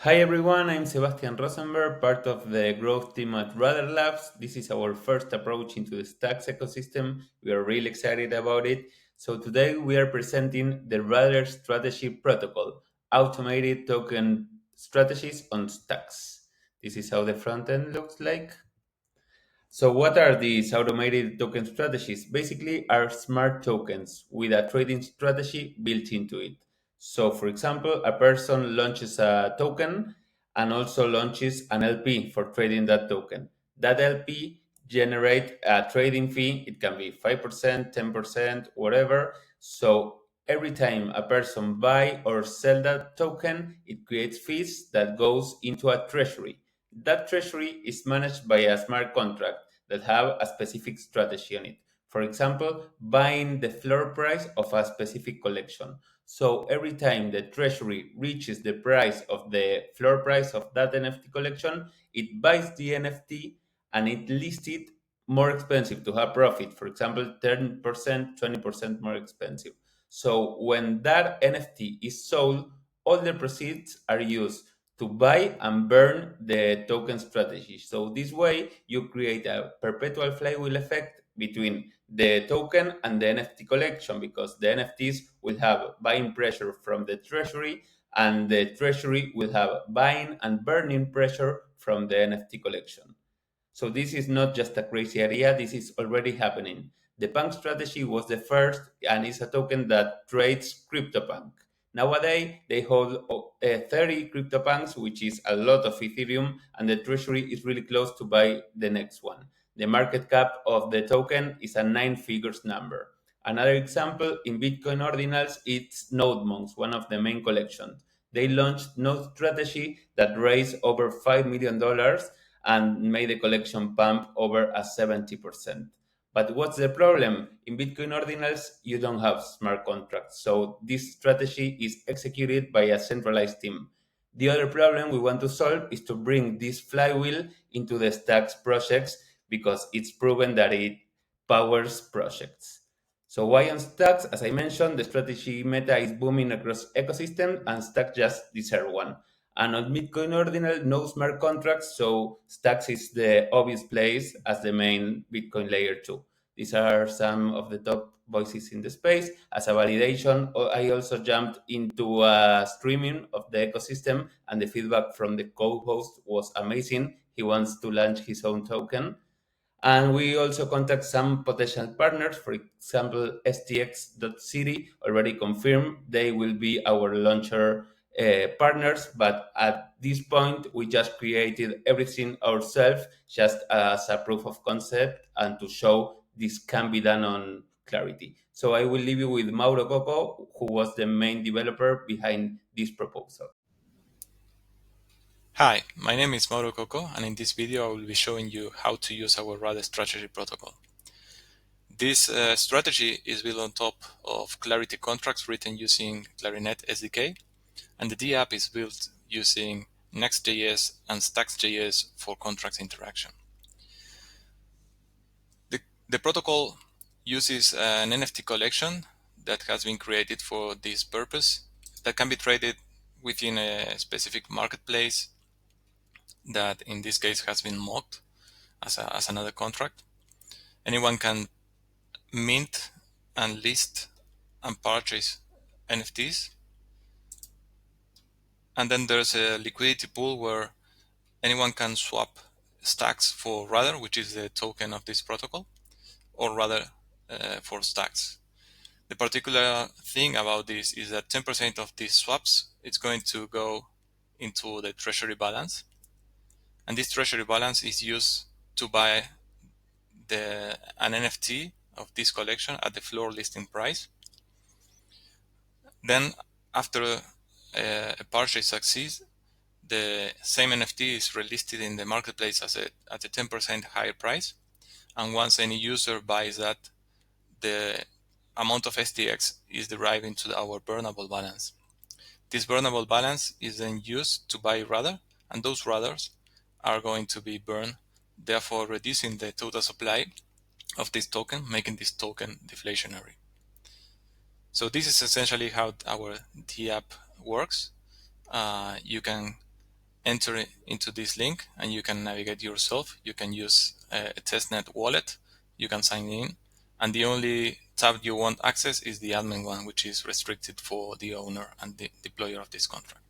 Hi everyone, I'm Sebastian Rosenberg, part of the growth team at Rudder Labs. This is our first approach into the Stacks ecosystem. We are really excited about it. So today we are presenting the Rudder Strategy Protocol, automated token strategies on Stacks. This is how the front end looks like. So what are these automated token strategies? Basically are smart tokens with a trading strategy built into it. So for example, a person launches a token and also launches an LP for trading that token. That LP generate a trading fee. It can be 5%, 10%, whatever. So every time a person buy or sell that token, it creates fees that goes into a treasury. That treasury is managed by a smart contract that have a specific strategy on it. For example, buying the floor price of a specific collection. So every time the treasury reaches the price of the floor price of that NFT collection, it buys the NFT and it lists it more expensive to have profit. For example, 10%, 20% more expensive. So when that NFT is sold, all the proceeds are used to buy and burn the token strategy. So this way you create a perpetual flywheel effect between the token and the NFT collection because the NFTs will have buying pressure from the treasury and the treasury will have buying and burning pressure from the NFT collection. So this is not just a crazy idea, this is already happening. The Punk strategy was the first and is a token that trades CryptoPunk. Nowadays, they hold 30 CryptoPunks, which is a lot of Ethereum, and the treasury is really close to buy the next one. The market cap of the token is a nine figures number. Another example in Bitcoin ordinals, it's NodeMonks, one of the main collections. They launched Node Strategy that raised over $5 million and made the collection pump over a 70%. But what's the problem? In Bitcoin ordinals, you don't have smart contracts. So this strategy is executed by a centralized team. The other problem we want to solve is to bring this flywheel into the Stacks projects because it's proven that it powers projects. So why on Stacks? As I mentioned, the strategy meta is booming across ecosystem and Stacks just deserve one. And on Bitcoin Ordinal, no smart contracts, so Stacks is the obvious place as the main Bitcoin layer 2. These are some of the top voices in the space. As a validation, I also jumped into streaming of the ecosystem, and the feedback from the co-host was amazing. He wants to launch his own token. And we also contact some potential partners. For example, STX.City already confirmed they will be our launcher partners. But at this point, we just created everything ourselves just as a proof of concept and to show this can be done on Clarity. So I will leave you with Mauro Coco, who was the main developer behind this proposal. Hi, my name is Mauro Coco, and in this video I will be showing you how to use our RAD strategy protocol. This strategy is built on top of Clarity contracts written using Clarinet SDK, and the DApp is built using Next.js and Stacks.js for contracts interaction. The protocol uses an NFT collection that has been created for this purpose that can be traded within a specific marketplace that in this case has been mocked as another contract. Anyone can mint and list and purchase NFTs. And then there's a liquidity pool where anyone can swap stacks for Rudder, which is the token of this protocol, or rather for stacks. The particular thing about this is that 10% of these swaps is going to go into the treasury balance. And this treasury balance is used to buy an NFT of this collection at the floor listing price. Then, after a purchase succeeds, the same NFT is relisted in the marketplace at a 10% higher price. And once any user buys that, the amount of STX is derived into our burnable balance. This burnable balance is then used to buy Rudder, and those Rudders are going to be burned, therefore reducing the total supply of this token, making this token deflationary. So this is essentially how our DApp works. You can enter into this link and you can navigate yourself. You can use a testnet wallet. You can sign in. And the only tab you want access is the admin one, which is restricted for the owner and the deployer of this contract.